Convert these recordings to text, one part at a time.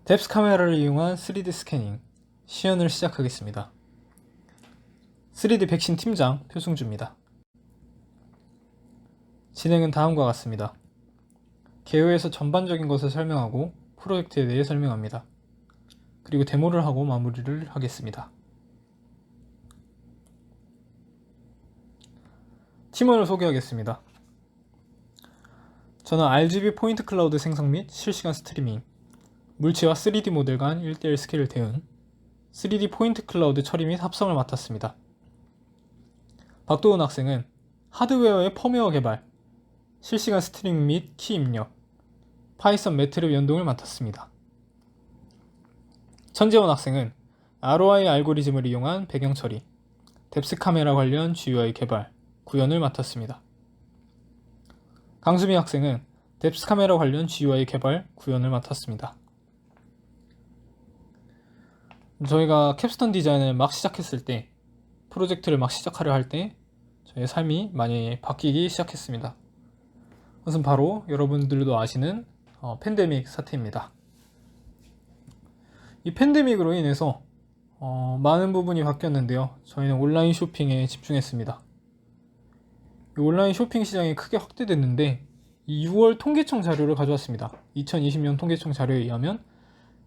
뎁스 카메라를 이용한 3D 스캐닝 시연을 시작하겠습니다. 3D 백신 팀장 표승주입니다. 진행은 다음과 같습니다. 개요에서 전반적인 것을 설명하고 프로젝트에 대해 설명합니다. 그리고 데모를 하고 마무리를 하겠습니다. 팀원을 소개하겠습니다. 저는 RGB 포인트 클라우드 생성 및 실시간 스트리밍, 물체와 3D 모델 간 1:1 스케일 대응, 3D 포인트 클라우드 처리 및 합성을 맡았습니다. 박도훈 학생은 하드웨어의 펌웨어 개발, 실시간 스트리밍 및 키 입력, 파이썬 매트랩 연동을 맡았습니다. 천재원 학생은 ROI 알고리즘을 이용한 배경 처리, 뎁스 카메라 관련 GUI 개발, 구현을 맡았습니다. 강수미 학생은 뎁스 카메라 관련 GUI 개발, 구현을 맡았습니다. 저희가 캡스톤 디자인을 막 시작했을 때, 프로젝트를 막 시작하려 할 때 저희의 삶이 많이 바뀌기 시작했습니다. 그것은 바로 여러분들도 아시는 팬데믹 사태입니다. 이 팬데믹으로 인해서 많은 부분이 바뀌었는데요. 저희는 온라인 쇼핑에 집중했습니다. 이 온라인 쇼핑 시장이 크게 확대됐는데 이 6월 통계청 자료를 가져왔습니다. 2020년 통계청 자료에 의하면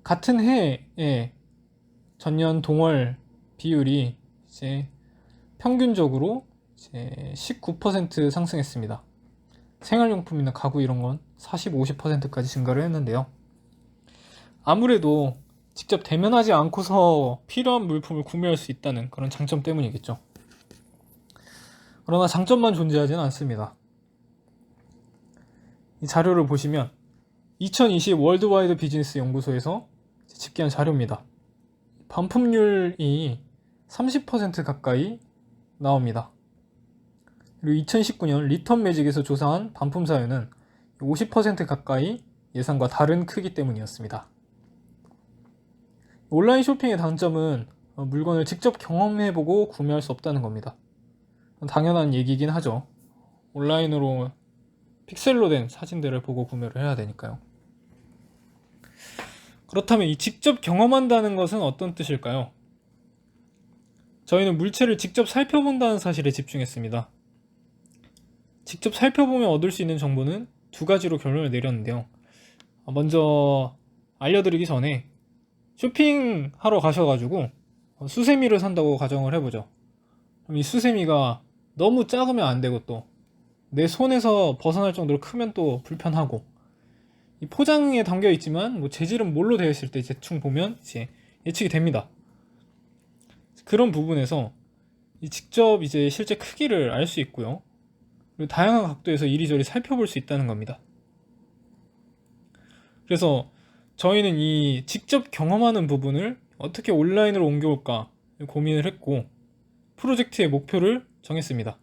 같은 해에 전년 동월 비율이 이제 평균적으로 이제 19% 상승했습니다. 생활용품이나 가구 이런 건 40, 50%까지 증가를 했는데요. 아무래도 직접 대면하지 않고서 필요한 물품을 구매할 수 있다는 그런 장점 때문이겠죠. 그러나 장점만 존재하지는 않습니다. 이 자료를 보시면 2020 월드와이드 비즈니스 연구소에서 집계한 자료입니다. 반품률이 30% 가까이 나옵니다. 그리고 2019년 리턴 매직에서 조사한 반품 사유는 50% 가까이 예상과 다른 크기 때문이었습니다. 온라인 쇼핑의 단점은 물건을 직접 경험해보고 구매할 수 없다는 겁니다. 당연한 얘기긴 하죠. 온라인으로 픽셀로 된 사진들을 보고 구매를 해야 되니까요. 그렇다면 이 직접 경험한다는 것은 어떤 뜻일까요? 저희는 물체를 직접 살펴본다는 사실에 집중했습니다. 직접 살펴보면 얻을 수 있는 정보는 두 가지로 결론을 내렸는데요. 먼저 알려드리기 전에 쇼핑하러 가셔가지고 수세미를 산다고 가정을 해보죠. 그럼 이 수세미가 너무 작으면 안 되고 또 내 손에서 벗어날 정도로 크면 또 불편하고, 이 포장에 담겨 있지만 뭐 재질은 뭘로 되어 있을 때 대충 보면 이제 예측이 됩니다. 그런 부분에서 직접 이제 실제 크기를 알 수 있고요. 그리고 다양한 각도에서 이리저리 살펴볼 수 있다는 겁니다. 그래서 저희는 이 직접 경험하는 부분을 어떻게 온라인으로 옮겨올까 고민을 했고 프로젝트의 목표를 정했습니다.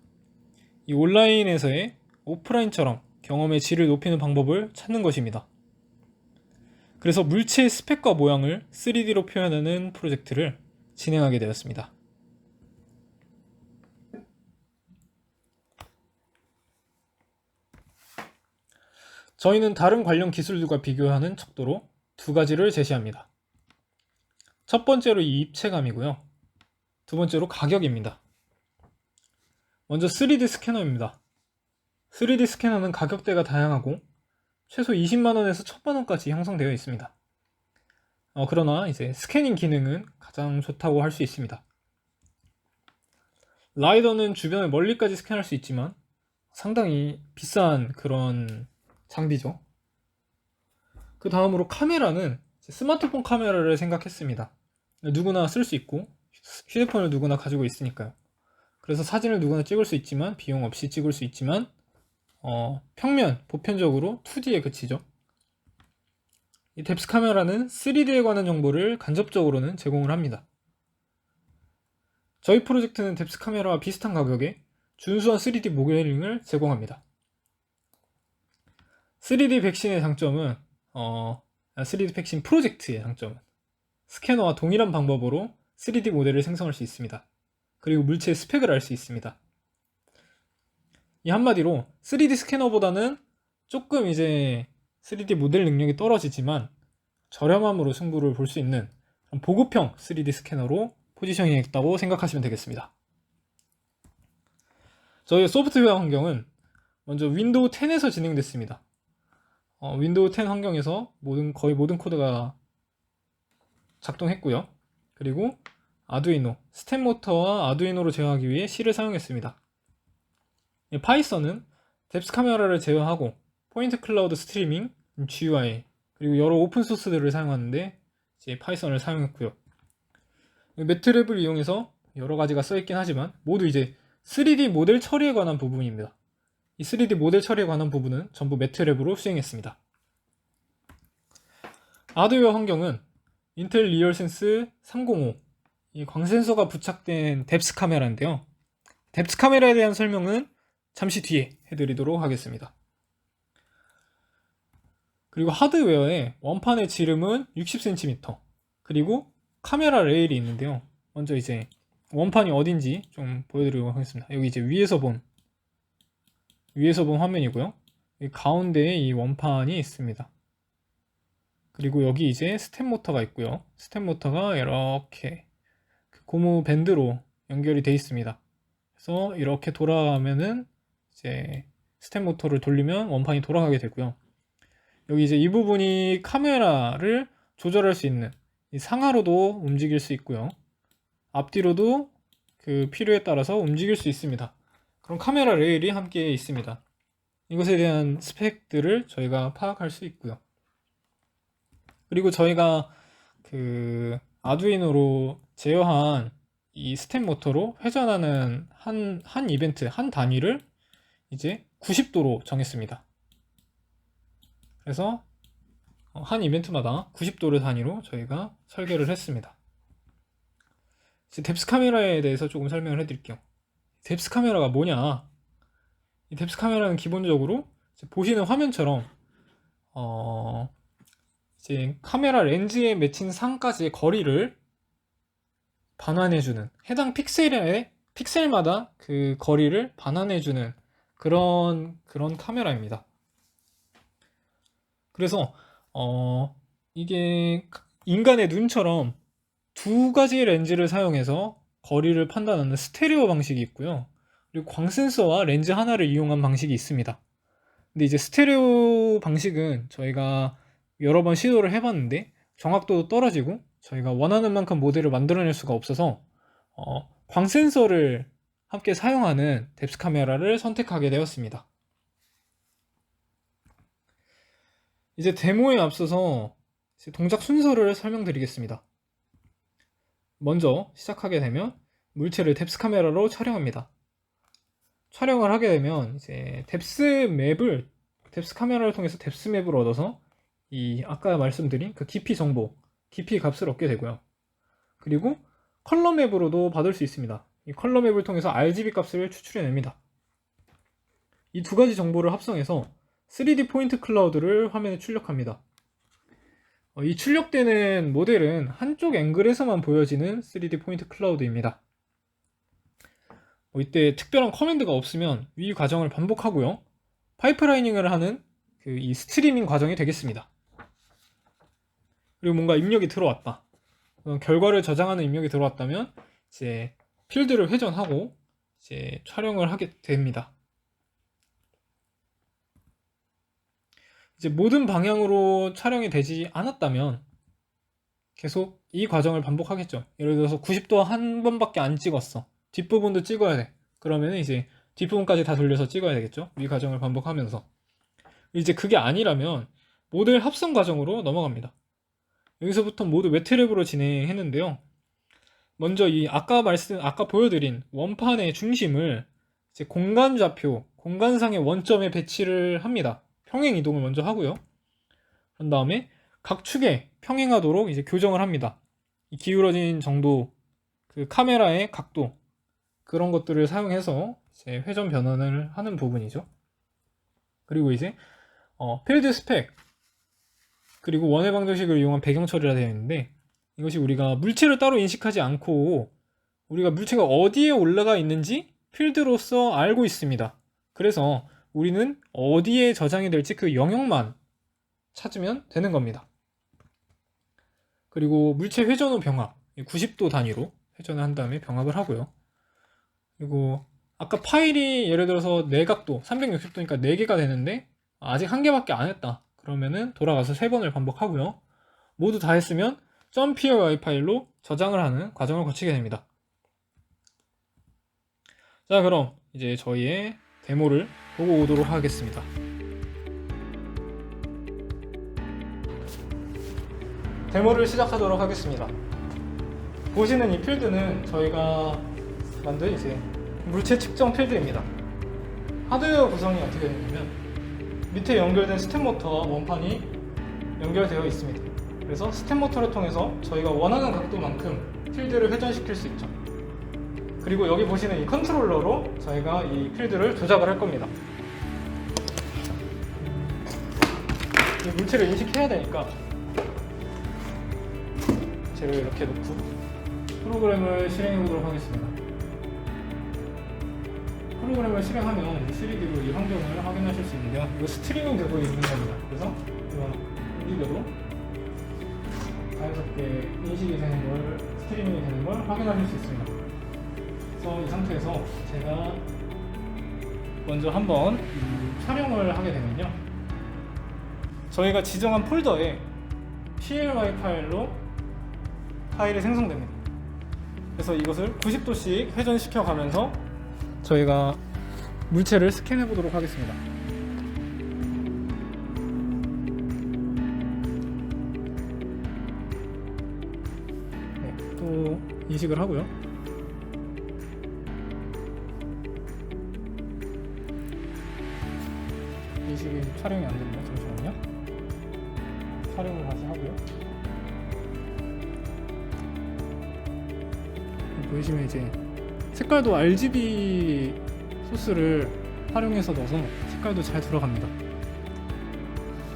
이 온라인에서의 오프라인처럼 경험의 질을 높이는 방법을 찾는 것입니다. 그래서 물체의 스펙과 모양을 3D로 표현하는 프로젝트를 진행하게 되었습니다. 저희는 다른 관련 기술들과 비교하는 척도로 두 가지를 제시합니다. 첫 번째로 이 입체감이고요. 두 번째로 가격입니다. 먼저 3D 스캐너입니다. 3D 스캐너는 가격대가 다양하고 최소 20만원에서 1000만원까지 형성되어 있습니다. 그러나 이제 스캐닝 기능은 가장 좋다고 할 수 있습니다. 라이더는 주변을 멀리까지 스캔할 수 있지만 상당히 비싼 그런 장비죠. 그 다음으로 카메라는 스마트폰 카메라를 생각했습니다. 누구나 쓸 수 있고 휴대폰을 누구나 가지고 있으니까요. 그래서 사진을 누구나 찍을 수 있지만 비용 없이 찍을 수 있지만 평면, 보편적으로 2D에 그치죠. 이 뎁스 카메라는 3D에 관한 정보를 간접적으로는 제공을 합니다. 저희 프로젝트는 뎁스 카메라와 비슷한 가격에 준수한 3D 모델링을 제공합니다. 3D 백신의 장점은 3D 백신 프로젝트의 장점은 스캐너와 동일한 방법으로 3D 모델을 생성할 수 있습니다. 그리고 물체의 스펙을 알 수 있습니다. 이 한마디로 3D 스캐너보다는 조금 이제 3D 모델 능력이 떨어지지만 저렴함으로 승부를 볼 수 있는 보급형 3D 스캐너로 포지셔닝했다고 생각하시면 되겠습니다. 저희의 소프트웨어 환경은 먼저 윈도우 10에서 진행됐습니다. 윈도우 10 환경에서 거의 모든 코드가 작동했고요. 그리고 아두이노, 스텝모터와 아두이노로 제어하기 위해 C를 사용했습니다. 파이썬은 뎁스 카메라를 제어하고 포인트 클라우드 스트리밍, GUI, 그리고 여러 오픈소스들을 사용하는데 이제 파이썬을 사용했고요. 매트랩을 이용해서 여러 가지가 써있긴 하지만 모두 이제 3D 모델 처리에 관한 부분입니다. 이 3D 모델 처리에 관한 부분은 전부 매트랩으로 수행했습니다. 아두웨어 환경은 인텔 리얼센스 305, 이 광센서가 부착된 뎁스 카메라인데요. 뎁스 카메라에 대한 설명은 잠시 뒤에 해드리도록 하겠습니다. 그리고 하드웨어의 원판의 지름은 60cm, 그리고 카메라 레일이 있는데요. 먼저 이제 원판이 어딘지 좀 보여드리도록 하겠습니다. 여기 이제 위에서 본 화면이고요. 가운데에 이 원판이 있습니다. 그리고 여기 이제 스텝 모터가 있고요. 스텝 모터가 이렇게 고무 밴드로 연결이 되어 있습니다. 그래서 이렇게 돌아가면은 이제 스텝 모터를 돌리면 원판이 돌아가게 되고요. 여기 이제 이 부분이 카메라를 조절할 수 있는 상하로도 움직일 수 있고요. 앞뒤로도 그 필요에 따라서 움직일 수 있습니다. 그럼 카메라 레일이 함께 있습니다. 이것에 대한 스펙들을 저희가 파악할 수 있고요. 그리고 저희가 그 아두이노로 제어한 이 스텝 모터로 회전하는 한 이벤트, 한 단위를 이제 90도로 정했습니다. 그래서 한 이벤트마다 90도를 단위로 저희가 설계를 했습니다. 이제 뎁스 카메라에 대해서 조금 설명을 해드릴게요. 뎁스 카메라가 뭐냐? 이 뎁스 카메라는 기본적으로 보시는 화면처럼 이제 카메라 렌즈에 맺힌 상까지의 거리를 반환해주는, 해당 픽셀마다 그 거리를 반환해주는 그런 카메라입니다. 그래서 이게 인간의 눈처럼 두 가지의 렌즈를 사용해서 거리를 판단하는 스테레오 방식이 있고요. 그리고 광센서와 렌즈 하나를 이용한 방식이 있습니다. 근데 이제 스테레오 방식은 저희가 여러 번 시도를 해봤는데 정확도도 떨어지고 저희가 원하는 만큼 모델을 만들어낼 수가 없어서 광센서를 함께 사용하는 뎁스 카메라를 선택하게 되었습니다. 이제 데모에 앞서서 동작 순서를 설명드리겠습니다. 먼저 시작하게 되면 물체를 뎁스 카메라로 촬영합니다. 촬영을 하게 되면 이제 뎁스 카메라를 통해서 뎁스 맵을 얻어서 이 아까 말씀드린 그 깊이 값을 얻게 되고요. 그리고 컬러 맵으로도 받을 수 있습니다. 이 컬러 맵을 통해서 RGB 값을 추출해냅니다. 이 두 가지 정보를 합성해서 3D 포인트 클라우드를 화면에 출력합니다. 이 출력되는 모델은 한쪽 앵글에서만 보여지는 3D 포인트 클라우드입니다. 이때 특별한 커맨드가 없으면 위 과정을 반복하고요. 파이프라이닝을 하는 이 스트리밍 과정이 되겠습니다. 그리고 뭔가 입력이 들어왔다. 결과를 저장하는 입력이 들어왔다면 이제 필드를 회전하고 이제 촬영을 하게 됩니다. 이제 모든 방향으로 촬영이 되지 않았다면 계속 이 과정을 반복하겠죠. 예를 들어서 90도 한 번밖에 안 찍었어. 뒷부분도 찍어야 돼. 그러면 이제 뒷부분까지 다 돌려서 찍어야 되겠죠. 이 과정을 반복하면서. 이제 그게 아니라면 모델 합성 과정으로 넘어갑니다. 여기서부터 모두 매트랩으로 진행했는데요. 먼저 이 아까 보여드린 원판의 중심을 이제 공간상의 원점에 배치를 합니다. 평행 이동을 먼저 하고요. 그런 다음에 각 축에 평행하도록 이제 교정을 합니다. 이 기울어진 정도, 그 카메라의 각도, 그런 것들을 사용해서 이제 회전 변환을 하는 부분이죠. 그리고 이제 필드 스펙, 그리고 원의 방정식을 이용한 배경 처리가 되어 있는데, 이것이 우리가 물체를 따로 인식하지 않고 우리가 물체가 어디에 올라가 있는지 필드로서 알고 있습니다. 그래서 우리는 어디에 저장이 될지 그 영역만 찾으면 되는 겁니다. 그리고 물체 회전 후 병합 90도 단위로 회전을 한 다음에 병합을 하고요. 그리고 아까 파일이 예를 들어서 내각도 360도니까 4개가 되는데 아직 1개밖에 안 했다 그러면은 돌아가서 3번을 반복하고요. 모두 다 했으면 .py 파일로 저장을 하는 과정을 거치게 됩니다. 자, 그럼 이제 저희의 데모를 보고 오도록 하겠습니다. 데모를 시작하도록 하겠습니다. 보시는 이 필드는 저희가 만든 이제 물체 측정 필드입니다. 하드웨어 구성이 어떻게 되냐면 밑에 연결된 스텝 모터와 원판이 연결되어 있습니다. 그래서 스텝 모터를 통해서 저희가 원하는 각도만큼 필드를 회전시킬 수 있죠. 그리고 여기 보시는 이 컨트롤러로 저희가 이 필드를 조작을 할 겁니다. 이 물체를 인식해야 되니까 물체를 이렇게 놓고 프로그램을 실행해 보도록 하겠습니다. 프로그램을 실행하면 3D로 이 환경을 확인하실 수 있는데요. 이거 스트리밍 되고 있는 겁니다. 그래서 이거 움직여도 자연스럽게 인식이 되는 걸, 스트리밍이 되는 걸 확인하실 수 있습니다. 그래서 이 상태에서 제가 먼저 한번 촬영을 하게 되면요, 저희가 지정한 폴더에 ply 파일로 파일이 생성됩니다. 그래서 이것을 90도씩 회전시켜 가면서 저희가 물체를 스캔해 보도록 하겠습니다. 네, 또 인식을 하고요. 인식이 촬영이 안 됐네요. 잠시만요. 촬영을 다시 하고요. 보시면 이제 색깔도 RGB 소스를 활용해서 넣어서 색깔도 잘 들어갑니다.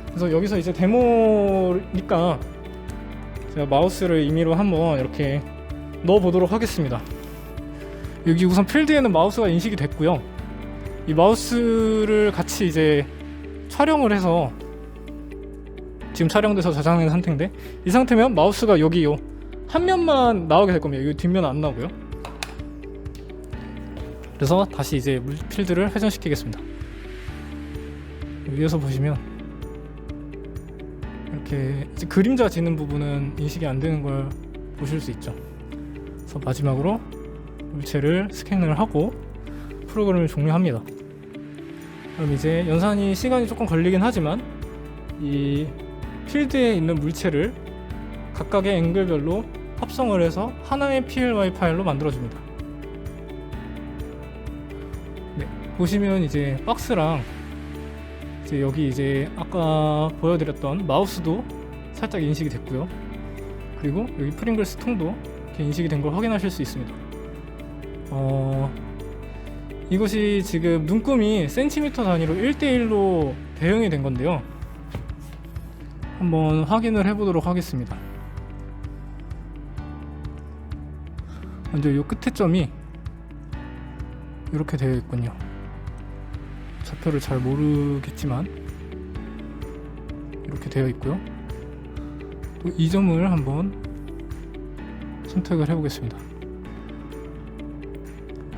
그래서 여기서 이제 데모니까 제가 마우스를 임의로 한번 이렇게 넣어 보도록 하겠습니다. 여기 우선 필드에는 마우스가 인식이 됐고요. 이 마우스를 같이 이제 촬영을 해서 지금 촬영돼서 저장된 상태인데, 이 상태면 마우스가 여기 요 한 면만 나오게 될 겁니다. 이 뒷면 안 나오고요. 그래서 다시 이제 필드를 회전시키겠습니다. 위에서 보시면 이렇게 이제 그림자 지는 부분은 인식이 안 되는 걸 보실 수 있죠. 그래서 마지막으로 물체를 스캔을 하고 프로그램을 종료합니다. 그럼 이제 연산이 시간이 조금 걸리긴 하지만 이 필드에 있는 물체를 각각의 앵글별로 합성을 해서 하나의 ply 파일로 만들어줍니다. 네, 보시면 이제 박스랑 이제 여기 이제 아까 보여드렸던 마우스도 살짝 인식이 됐고요. 그리고 여기 프링글스 통도 이렇게 인식이 된 걸 확인하실 수 있습니다. 이것이 지금 눈금이 센티미터 단위로 1대1로 대응이 된 건데요. 한번 확인을 해보도록 하겠습니다. 먼저 이 끝에 점이 이렇게 되어 있군요. 좌표를 잘 모르겠지만 이렇게 되어 있고요. 또 이 점을 한번 선택을 해보겠습니다.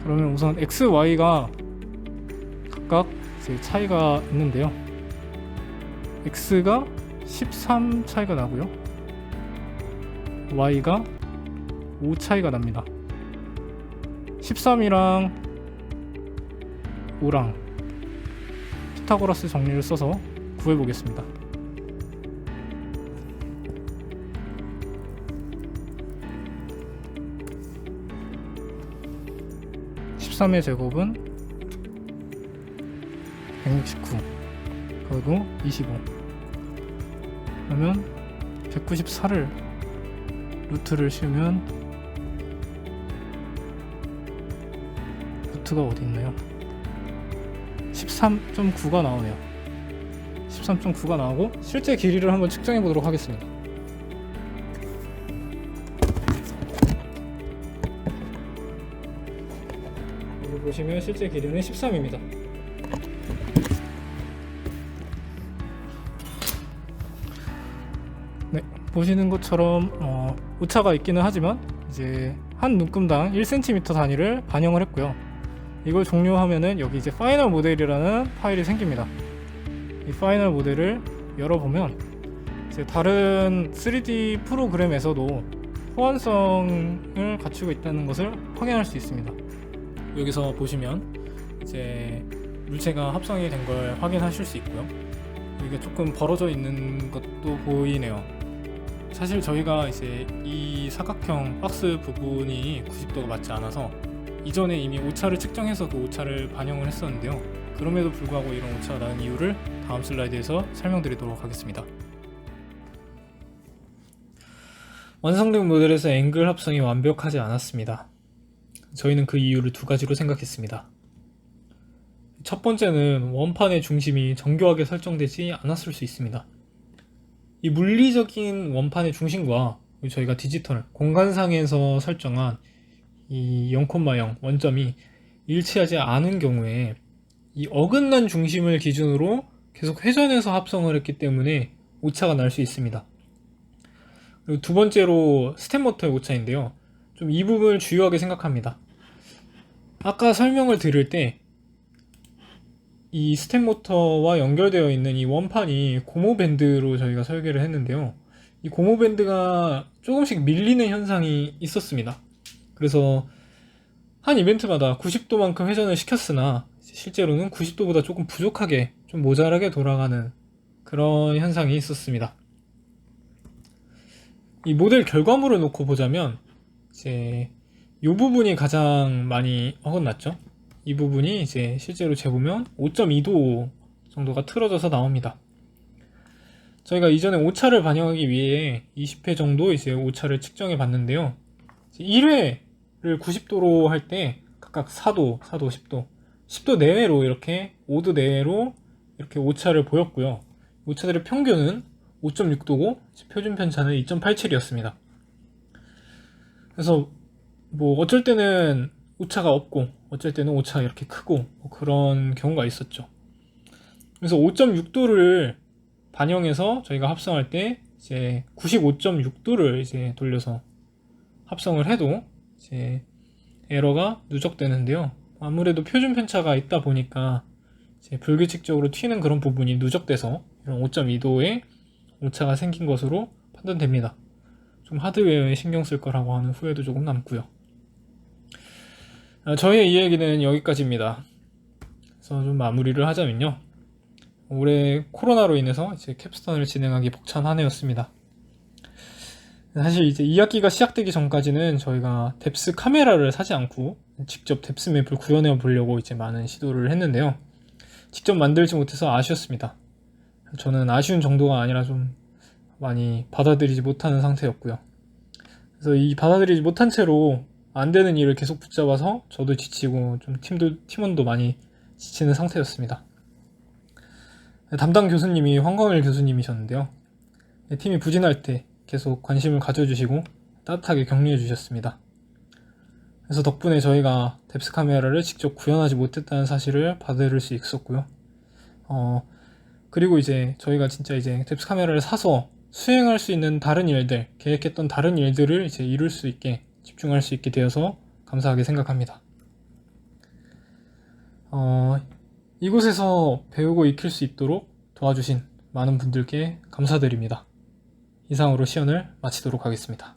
그러면 우선 X, Y가 각각 이제 차이가 있는데요. X가 13 차이가 나고요. Y가 5 차이가 납니다. 13이랑 5랑 피타고라스 정리를 써서 구해보겠습니다. 13의 제곱은 169 그리고 25 그러면 194를 루트를 씌우면 루트가 어디 있나요? 13.9가 나오네요. 13.9가 나오고 실제 길이를 한번 측정해 보도록 하겠습니다. 여기 보시면 실제 길이는 13입니다. 네, 보시는 것처럼 오차가 있기는 하지만 이제 한 눈금당 1cm 단위를 반영을 했고요. 이걸 종료하면은 여기 이제 파이널 모델이라는 파일이 생깁니다. 이 파이널 모델을 열어보면 이제 다른 3D 프로그램에서도 호환성을 갖추고 있다는 것을 확인할 수 있습니다. 여기서 보시면 이제 물체가 합성이 된 걸 확인하실 수 있고요. 이게 조금 벌어져 있는 것도 보이네요. 사실 저희가 이제 이 사각형 박스 부분이 90도가 맞지 않아서 이전에 이미 오차를 측정해서 그 오차를 반영을 했었는데요. 그럼에도 불구하고 이런 오차가 나는 이유를 다음 슬라이드에서 설명드리도록 하겠습니다. 완성된 모델에서 앵글 합성이 완벽하지 않았습니다. 저희는 그 이유를 두 가지로 생각했습니다. 첫 번째는 원판의 중심이 정교하게 설정되지 않았을 수 있습니다. 이 물리적인 원판의 중심과 저희가 디지털, 공간상에서 설정한 이 0,0 원점이 일치하지 않은 경우에 이 어긋난 중심을 기준으로 계속 회전해서 합성을 했기 때문에 오차가 날 수 있습니다. 그리고 두 번째로 스텝모터의 오차인데요. 좀 이 부분을 주요하게 생각합니다. 아까 설명을 들을 때 이 스텝모터와 연결되어 있는 이 원판이 고무밴드로 저희가 설계를 했는데요. 이 고무밴드가 조금씩 밀리는 현상이 있었습니다. 그래서 한 이벤트마다 90도만큼 회전을 시켰으나 실제로는 90도보다 조금 부족하게, 좀 모자라게 돌아가는 그런 현상이 있었습니다. 이 모델 결과물을 놓고 보자면 이제 이 부분이 가장 많이 어긋났죠. 이 부분이 이제 실제로 재보면 5.2도 정도가 틀어져서 나옵니다. 저희가 이전에 오차를 반영하기 위해 20회 정도 이제 오차를 측정해 봤는데요. 1회를 90도로 할 때 각각 4도, 4도, 10도, 10도 내외로 이렇게 5도 내외로 이렇게 오차를 보였고요. 오차들의 평균은 5.6도고 표준 편차는 2.87이었습니다. 그래서 뭐 어쩔 때는 오차가 없고 어쩔 때는 오차가 이렇게 크고 뭐 그런 경우가 있었죠. 그래서 5.6도를 반영해서 저희가 합성할 때 이제 95.6도를 이제 돌려서 합성을 해도 이제 에러가 누적되는데요. 아무래도 표준 편차가 있다 보니까 이제 불규칙적으로 튀는 그런 부분이 누적돼서 이런 5.2도의 오차가 생긴 것으로 판단됩니다. 좀 하드웨어에 신경 쓸 거라고 하는 후회도 조금 남고요. 저희의 이야기는 여기까지입니다. 그래서 좀 마무리를 하자면요. 올해 코로나로 인해서 이제 캡스톤을 진행하기 벅찬 한 해였습니다. 사실 이제 2학기가 시작되기 전까지는 저희가 뎁스 카메라를 사지 않고 직접 뎁스 맵을 구현해 보려고 이제 많은 시도를 했는데요. 직접 만들지 못해서 아쉬웠습니다. 저는 아쉬운 정도가 아니라 좀 많이 받아들이지 못하는 상태였고요. 그래서 이 받아들이지 못한 채로 안 되는 일을 계속 붙잡아서 저도 지치고 좀 팀원도 많이 지치는 상태였습니다. 담당 교수님이 황광일 교수님이셨는데요. 팀이 부진할 때 계속 관심을 가져주시고 따뜻하게 격려해 주셨습니다. 그래서 덕분에 저희가 뎁스 카메라를 직접 구현하지 못했다는 사실을 받아들일 수 있었고요. 그리고 이제 저희가 진짜 이제 뎁스 카메라를 사서 수행할 수 있는 다른 일들, 계획했던 다른 일들을 이제 이룰 수 있게 집중할 수 있게 되어서 감사하게 생각합니다. 이곳에서 배우고 익힐 수 있도록 도와주신 많은 분들께 감사드립니다. 이상으로 시연을 마치도록 하겠습니다.